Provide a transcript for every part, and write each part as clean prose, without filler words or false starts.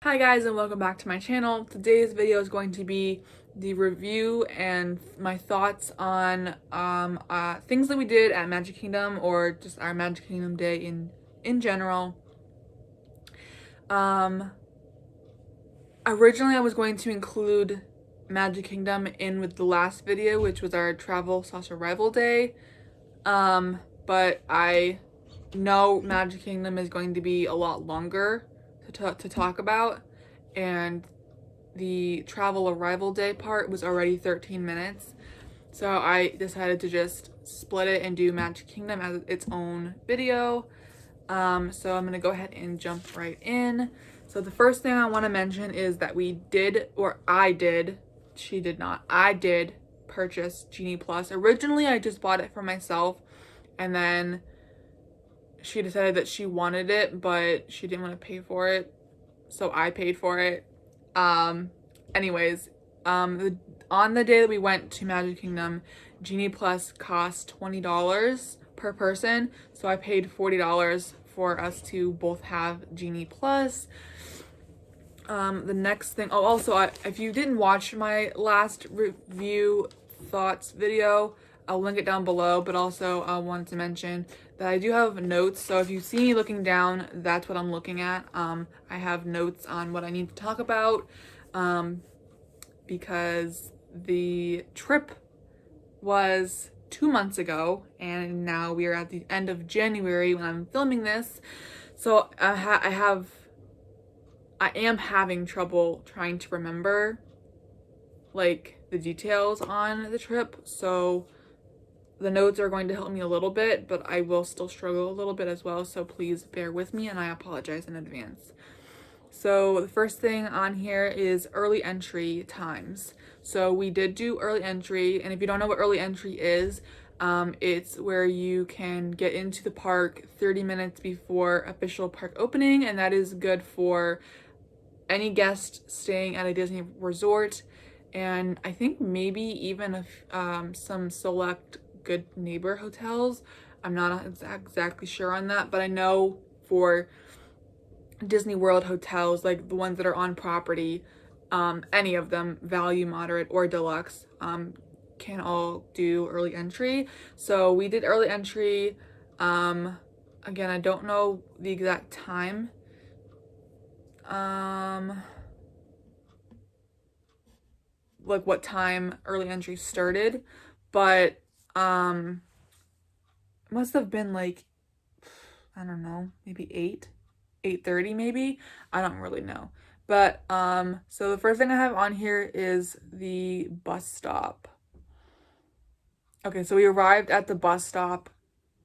Hi guys, and welcome back to my channel. Today's video is going to be the review and my thoughts on things that we did at Magic Kingdom, or just our Magic Kingdom day in general. Originally I was going to include Magic Kingdom in with the last video, which was our travel/arrival day. But I know Magic Kingdom is going to be a lot longer to talk about, and the travel arrival day part was already 13 minutes. So I decided to just split it and do Magic Kingdom as its own video. So I'm gonna go ahead and jump right in. So the first thing I want to mention is that she did not, I did purchase Genie Plus. Originally I just bought it for myself, and then she decided that she wanted it, but she didn't want to pay for it, so I paid for it. Anyways, on the day that we went to Magic Kingdom, Genie Plus cost $20 per person, so I paid $40 for us to both have Genie Plus. The next thing, if you didn't watch my last review thoughts video, I'll link it down below, but also I wanted to mention that I do have notes, so if you see me looking down, that's what I'm looking at. I have notes on what I need to talk about, because the trip was 2 months ago, and now we are at the end of January when I'm filming this, so I am having trouble trying to remember like the details on the trip, so the notes are going to help me a little bit, but I will still struggle a little bit as well, so please bear with me and I apologize in advance. So the first thing on here is early entry times. So we did do early entry, and if you don't know what early entry is, it's where you can get into the park 30 minutes before official park opening, and that is good for any guest staying at a Disney resort, and I think maybe even some select Good Neighbor hotels. I'm not exactly sure on that, but I know for Disney World hotels, like the ones that are on property, any of them, value, moderate, or deluxe, can all do early entry. So we did early entry. Again, I don't know the exact time. Like what time early entry started, but it must have been like, I don't know, maybe 8:30 maybe. I don't really know. But so the first thing I have on here is the bus stop. Okay, so we arrived at the bus stop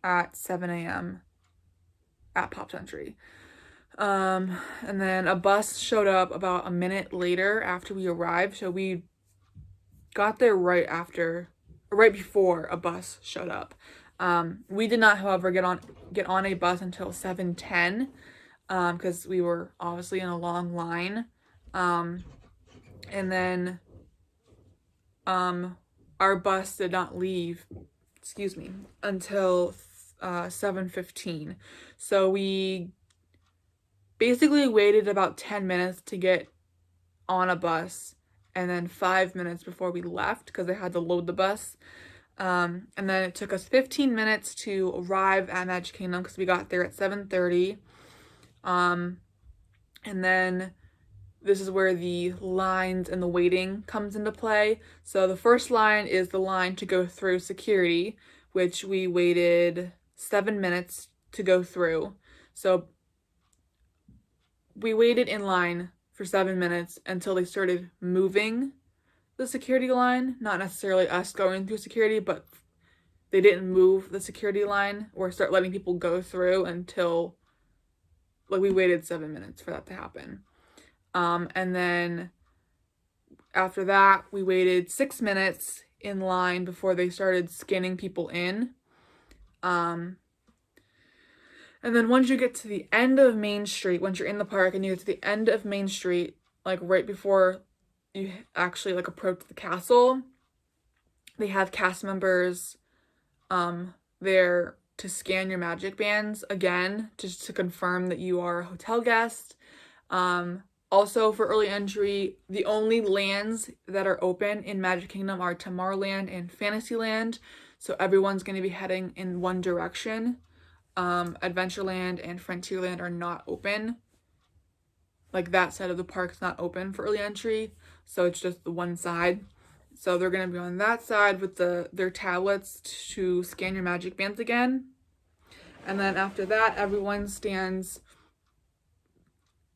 at 7 a.m. at Pop Century. And then a bus showed up about a minute later after we arrived, so we got there right before a bus showed up. We did not, however, get on a bus until 7:10, because we were obviously in a long line. And then our bus did not leave, until 7:15. So we basically waited about 10 minutes to get on a bus, and then 5 minutes before we left because they had to load the bus. And then it took us 15 minutes to arrive at Magic Kingdom because we got there at 7:30. And then this is where the lines and the waiting comes into play. So the first line is the line to go through security, which we waited 7 minutes to go through. So we waited in line for 7 minutes until they started moving the security line. Not necessarily us going through security, but they didn't move the security line or start letting people go through until, like, we waited 7 minutes for that to happen. And then after that, we waited 6 minutes in line before they started scanning people in. And then once you get to the end of Main Street, once you're in the park and you get to the end of Main Street, like right before you actually like approach the castle, they have cast members there to scan your magic bands again, just to confirm that you are a hotel guest. Also, for early entry, the only lands that are open in Magic Kingdom are Tomorrowland and Fantasyland. So everyone's going to be heading in one direction. Adventureland and Frontierland are not open. Like that side of the park's not open for early entry, so it's just the one side. So they're gonna be on that side with their tablets to scan your magic bands again. And then after that, everyone stands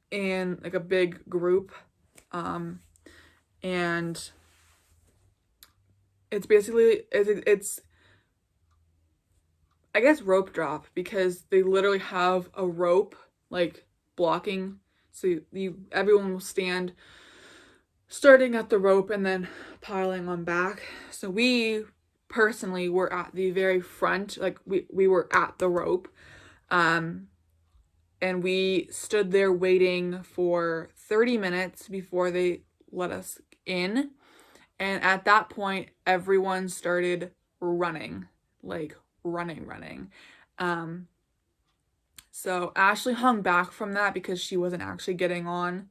in like a big group. And it's basically it's I guess rope drop, because they literally have a rope like blocking, so everyone will stand starting at the rope and then piling on back. So we personally were at the very front, like we were at the rope. And we stood there waiting for 30 minutes before they let us in. And at that point, everyone started running, like running. So Ashley hung back from that because she wasn't actually getting on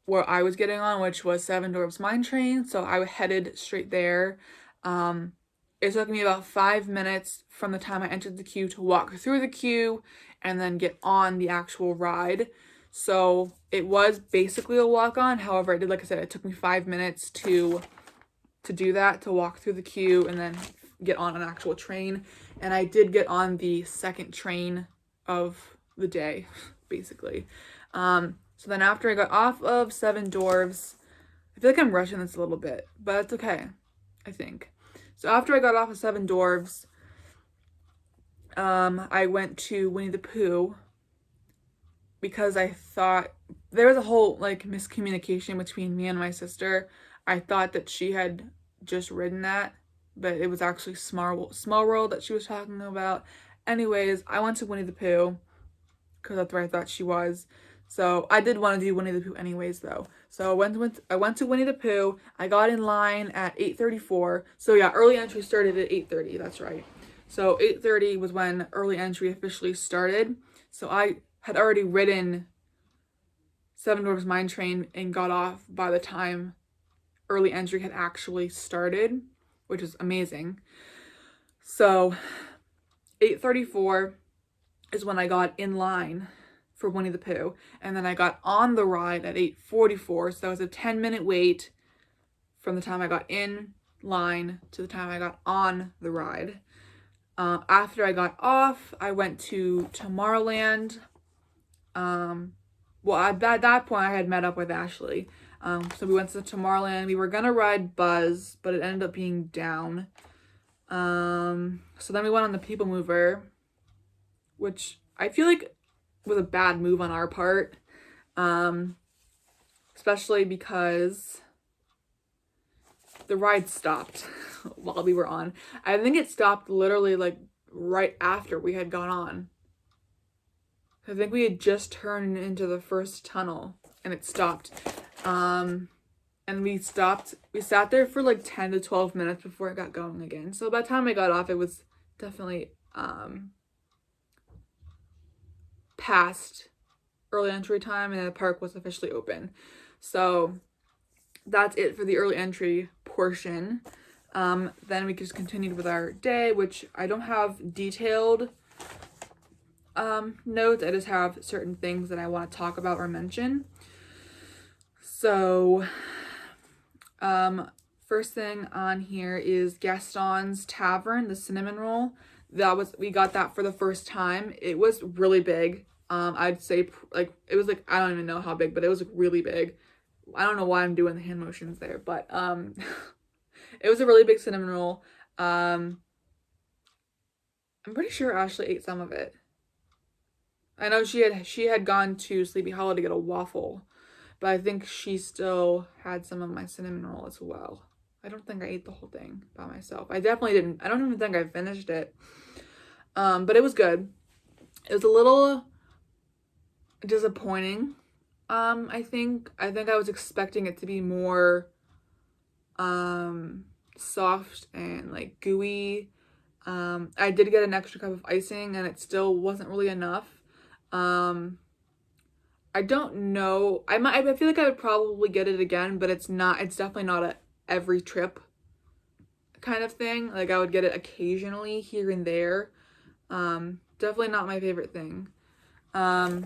where I was getting on, which was Seven Dwarfs Mine Train. So I headed straight there. It took me about 5 minutes from the time I entered the queue to walk through the queue and then get on the actual ride. So it was basically a walk on. However, like I said, it took me 5 minutes to do that, to walk through the queue and then get on an actual train. And I did get on the second train of the day, basically. So then after I got off of Seven Dwarfs, I feel like I'm rushing this a little bit, but it's okay, I think. So after I got off of Seven Dwarfs, I went to Winnie the Pooh because I thought there was a whole like miscommunication between me and my sister. I thought that she had just ridden that, but it was actually Small World that she was talking about. Anyways, I went to Winnie the Pooh because that's where I thought she was. So I did want to do Winnie the Pooh anyways, though. So I went to Winnie the Pooh. I got in line at 8:34. So yeah, early entry started at 8:30. That's right. So 8:30 was when early entry officially started. So I had already ridden Seven Dwarfs Mine Train and got off by the time early entry had actually started, which is amazing. So 8:34 is when I got in line for Winnie the Pooh, and then I got on the ride at 8:44, so that was a 10-minute wait from the time I got in line to the time I got on the ride. After I got off, I went to Tomorrowland. Well, at that point, I had met up with Ashley. So we went to Tomorrowland. We were gonna ride Buzz, but it ended up being down. So then we went on the People Mover, which I feel like was a bad move on our part, especially because the ride stopped while we were on. I think it stopped literally like right after we had gone on. I think we had just turned into the first tunnel and it stopped. And we sat there for like 10 to 12 minutes before it got going again. So by the time I got off, it was definitely past early entry time and the park was officially open. So that's it for the early entry portion. Then we just continued with our day, which I don't have detailed notes. I just have certain things that I want to talk about or mention. So first thing on here is Gaston's Tavern, the cinnamon roll. We got that for the first time. It was really big. I'd say like it was like, I don't even know how big, but it was really big. I don't know why I'm doing the hand motions there, but it was a really big cinnamon roll. I'm pretty sure Ashley ate some of it. I know she had gone to Sleepy Hollow to get a waffle, but I think she still had some of my cinnamon roll as well. I don't think I ate the whole thing by myself. I definitely didn't. I don't even think I finished it. But it was good. It was a little disappointing. I think I was expecting it to be more soft and like gooey. I did get an extra cup of icing and it still wasn't really enough. I don't know. I feel like I would probably get it again, but it's definitely not a every trip kind of thing. Like I would get it occasionally here and there. Definitely not my favorite thing. Um,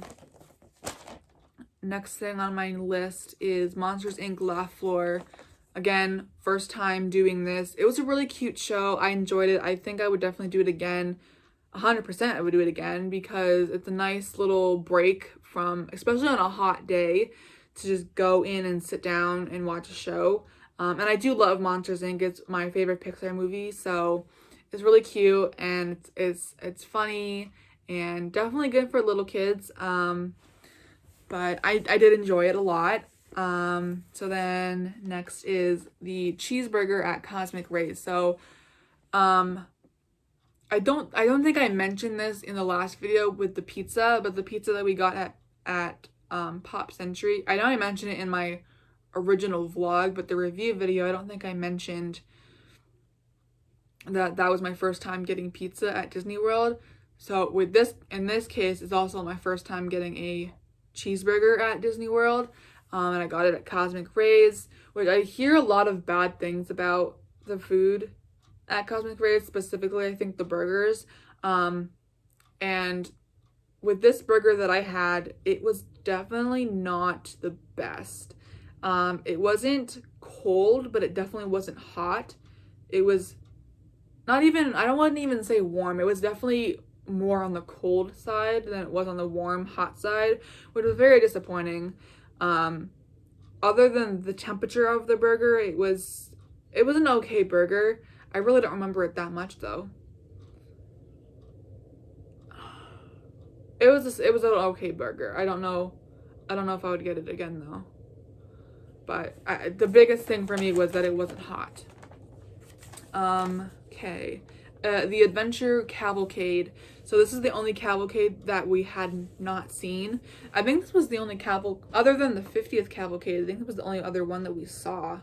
Next thing on my list is Monsters Inc. Laugh Floor. Again, first time doing this. It was a really cute show. I enjoyed it. I think I would definitely do it again. 100% I would do it again because it's a nice little break from, especially on a hot day, to just go in and sit down and watch a show. And I do love Monsters Inc. It's my favorite Pixar movie, so it's really cute and it's funny and definitely good for little kids. But I did enjoy it a lot. So then next is the cheeseburger at Cosmic Rays. So I don't think I mentioned this in the last video with the pizza, but the pizza that we got at Pop Century. I know I mentioned it in my original vlog, but the review video, I don't think I mentioned that was my first time getting pizza at Disney World. So with this, in this case, it's also my first time getting a cheeseburger at Disney World. And I got it at Cosmic Rays, which I hear a lot of bad things about the food at Cosmic Rays, specifically I think the burgers. And with this burger that I had, it was definitely not the best. It wasn't cold, but it definitely wasn't hot. It was not even, I don't want to even say warm. It was definitely more on the cold side than it was on the warm, hot side, which was very disappointing. Other than the temperature of the burger, it was an okay burger. I really don't remember it that much though. It was an okay burger. I don't know if I would get it again though. But the biggest thing for me was that it wasn't hot. Okay. The Adventure Cavalcade. So this is the only cavalcade that we had not seen. I think this was the only other than the 50th cavalcade, I think it was the only other one that we saw.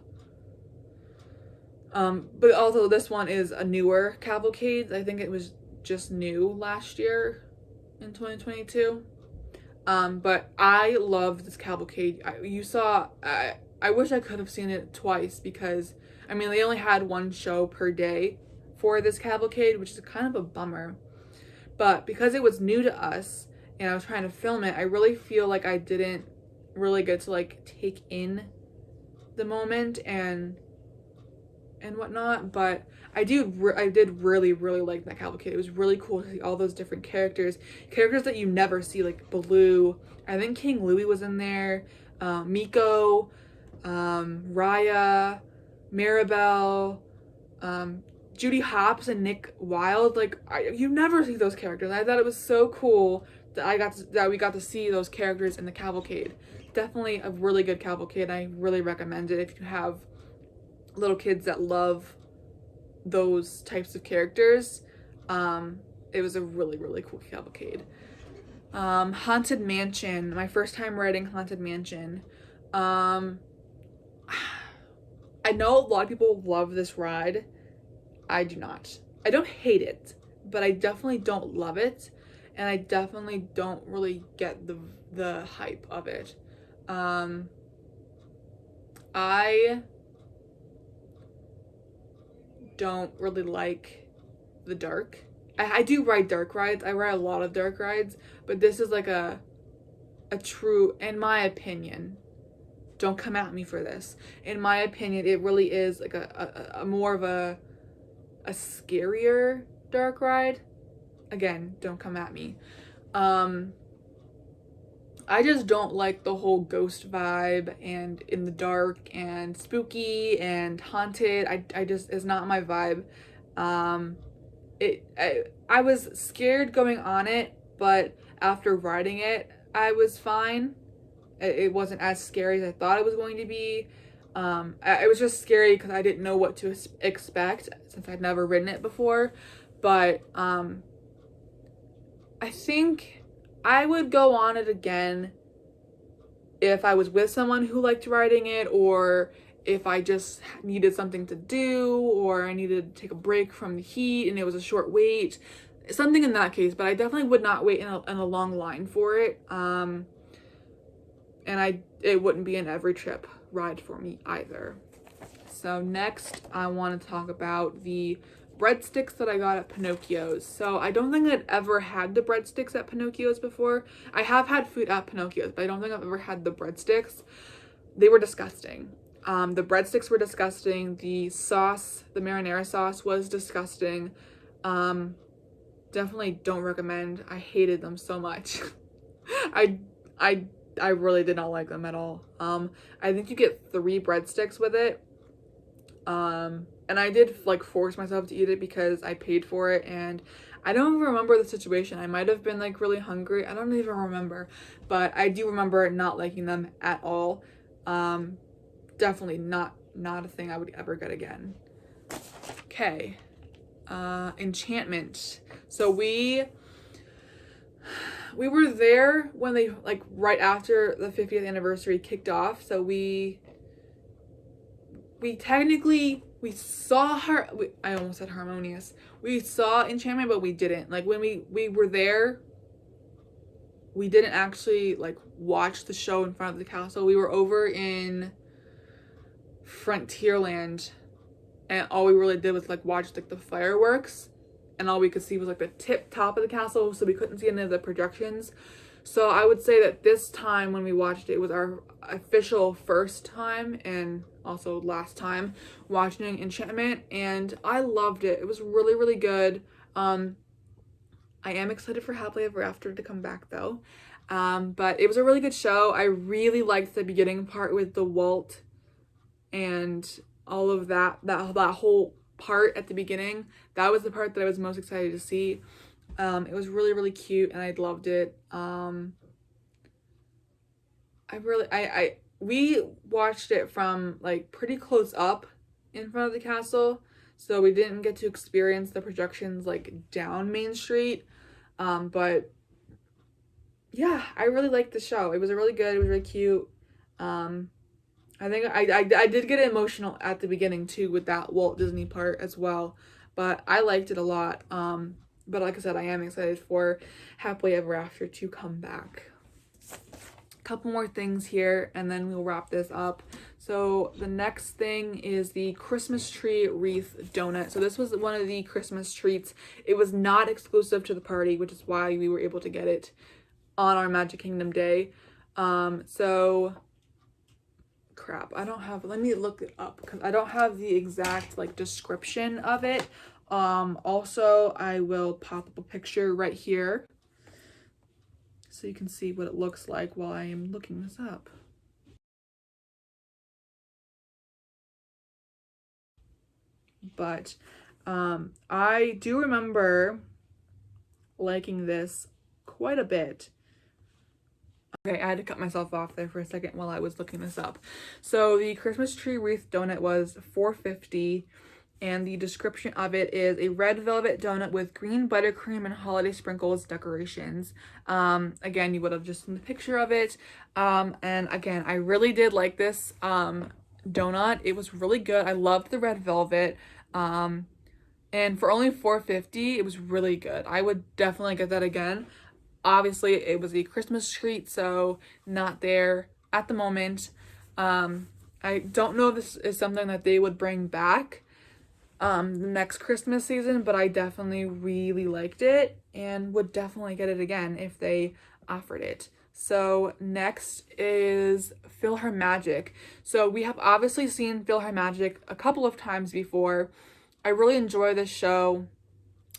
But also this one is a newer cavalcade. I think it was just new last year in 2022. But I loved this cavalcade. I wish I could have seen it twice because, I mean, they only had one show per day for this cavalcade, which is kind of a bummer. But because it was new to us and I was trying to film it, I really feel like I didn't really get to like take in the moment and whatnot. But I did really like that cavalcade. It was really cool to see all those different characters that you never see, like Baloo. I think King Louie was in there, Miko, Raya, Maribel, Judy Hopps and Nick Wilde. Like you never see those characters. I thought it was so cool that we got to see those characters in the cavalcade. Definitely a really good cavalcade. I really recommend it if you have little kids that love those types of characters. It was a really cool cavalcade. Haunted Mansion. My first time riding Haunted Mansion. I know a lot of people love this ride. I do not. I don't hate it, but I definitely don't love it, and I definitely don't really get the hype of it. I don't really like the dark. I do ride dark rides. I ride a lot of dark rides, but this is like a true, in my opinion, don't come at me for this. In my opinion, it really is like a more of a scarier dark ride. Again, don't come at me. I just don't like the whole ghost vibe and in the dark and spooky and haunted. I just, it's not my vibe. I was scared going on it, but after riding it, I was fine. It wasn't as scary as I thought it was going to be. It was just scary because I didn't know what to expect since I'd never ridden it before. But I think I would go on it again if I was with someone who liked riding it, or if I just needed something to do, or I needed to take a break from the heat and it was a short wait. Something in that case, but I definitely would not wait in a long line for it. and it wouldn't be an every trip ride for me either. So next I want to talk about the breadsticks that I got at Pinocchio's. So I don't think I'd ever had the breadsticks at Pinocchio's before. I have had food at Pinocchio's, but I don't think I've ever had the breadsticks. They were disgusting. The breadsticks were disgusting. The sauce, the marinara sauce, was disgusting. Definitely don't recommend. I hated them so much. I really did not like them at all. I think you get 3 breadsticks with it. And I did like force myself to eat it because I paid for it, and I don't even remember the situation. I might have been like really hungry. I don't even remember, but I do remember not liking them at all. Definitely not a thing I would ever get again. Okay. Enchantment. So we were there when they, like, right after the 50th anniversary kicked off. So we technically, we saw her, I almost said Harmonious. We saw Enchantment, but we didn't. Like, when we were there, we didn't actually, like, watch the show in front of the castle. We were over in Frontierland, and all we really did was, like, watch, like, the fireworks, and all we could see was, like, the tip top of the castle, so we couldn't see any of the projections. So I would say that this time when we watched it, it was our official first time and also last time watching Enchantment, and I loved it. It was really, really good. I am excited for Happily Ever After to come back though. But it was a really good show. I really liked the beginning part with the Walt and all of that whole part at the beginning. That was the part that I was most excited to see. It was really, really cute, and I loved it. We watched it from, like, pretty close up in front of the castle, so we didn't get to experience the projections, like, down Main Street. But yeah, I really liked the show. It was really good. It was really cute. I think I did get emotional at the beginning too with that Walt Disney part as well, but I liked it a lot. But like I said, I am excited for Happily Ever After to come back. Couple more things here and then we'll wrap this up. So the next thing is the Christmas tree wreath donut. So this was one of the Christmas treats. It was not exclusive to the party, which is why we were able to get it on our Magic Kingdom day. So crap, I don't have, let me look it up because I don't have the exact, like, description of it. Also I will pop up a picture right here so you can see what it looks like while I am looking this up. But I do remember liking this quite a bit. Okay, I had to cut myself off there for a second while I was looking this up. So the Christmas tree wreath donut was $4.50. And the description of it is a red velvet donut with green buttercream and holiday sprinkles decorations. Again, you would have just seen the picture of it. And again, I really did like this donut. It was really good. I loved the red velvet. And for only $4.50, it was really good. I would definitely get that again. Obviously, it was a Christmas treat, so not there at the moment. I don't know if this is something that they would bring back the next Christmas season, but I definitely really liked it and would definitely get it again if they offered it. So next is PhilharMagic. So we have obviously seen PhilharMagic a couple of times before. I really enjoy this show.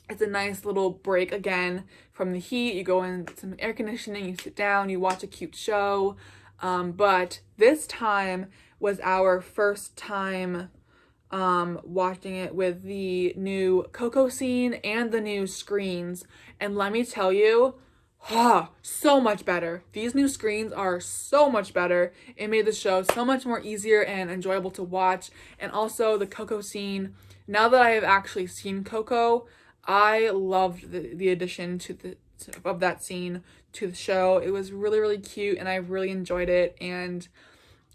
It's a nice little break again from the heat. You go in some air conditioning, you sit down, you watch a cute show. But this time was our first time watching it with the new Coco scene and the new screens, and let me tell you, so much better. These new screens are so much better. It made the show so much more easier and enjoyable to watch. And also the Coco scene, now that I have actually seen Coco, I loved the addition of that scene to the show. It was really, really cute and I really enjoyed it, and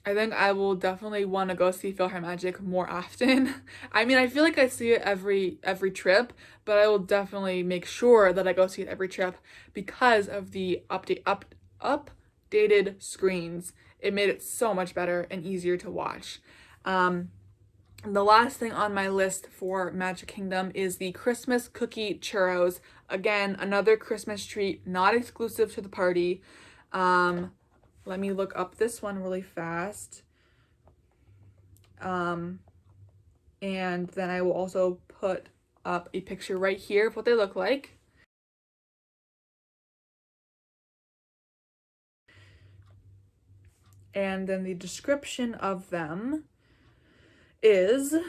I think I will definitely want to go see PhilharMagic more often. I mean, I feel like I see it every trip, but I will definitely make sure that I go see it every trip because of the updated screens it made it so much better and easier to watch. The last thing on my list for Magic Kingdom is the Christmas cookie churros. Again, another Christmas treat, not exclusive to the party. Let me look up this one really fast. And then I will also put up a picture right here of what they look like. And then the description of them is it's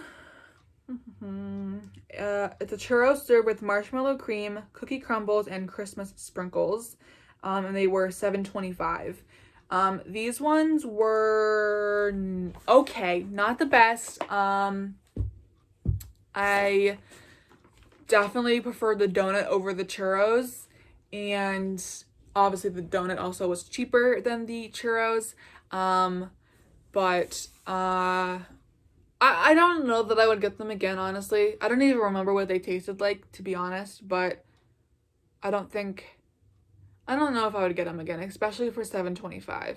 a churro served with marshmallow cream, cookie crumbles, and Christmas sprinkles. And they were $7.25. These ones were okay, not the best. I definitely preferred the donut over the churros, and obviously the donut also was cheaper than the churros. But I don't know that I would get them again, honestly. I don't even remember what they tasted like, to be honest, but I don't know if I would get them again, especially for $7.25.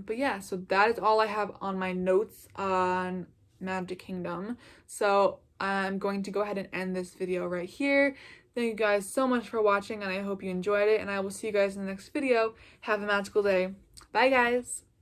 But yeah, so that is all I have on my notes on Magic Kingdom. So I'm going to go ahead and end this video right here. Thank you guys so much for watching, and I hope you enjoyed it, and I will see you guys in the next video. Have a magical day. Bye, guys!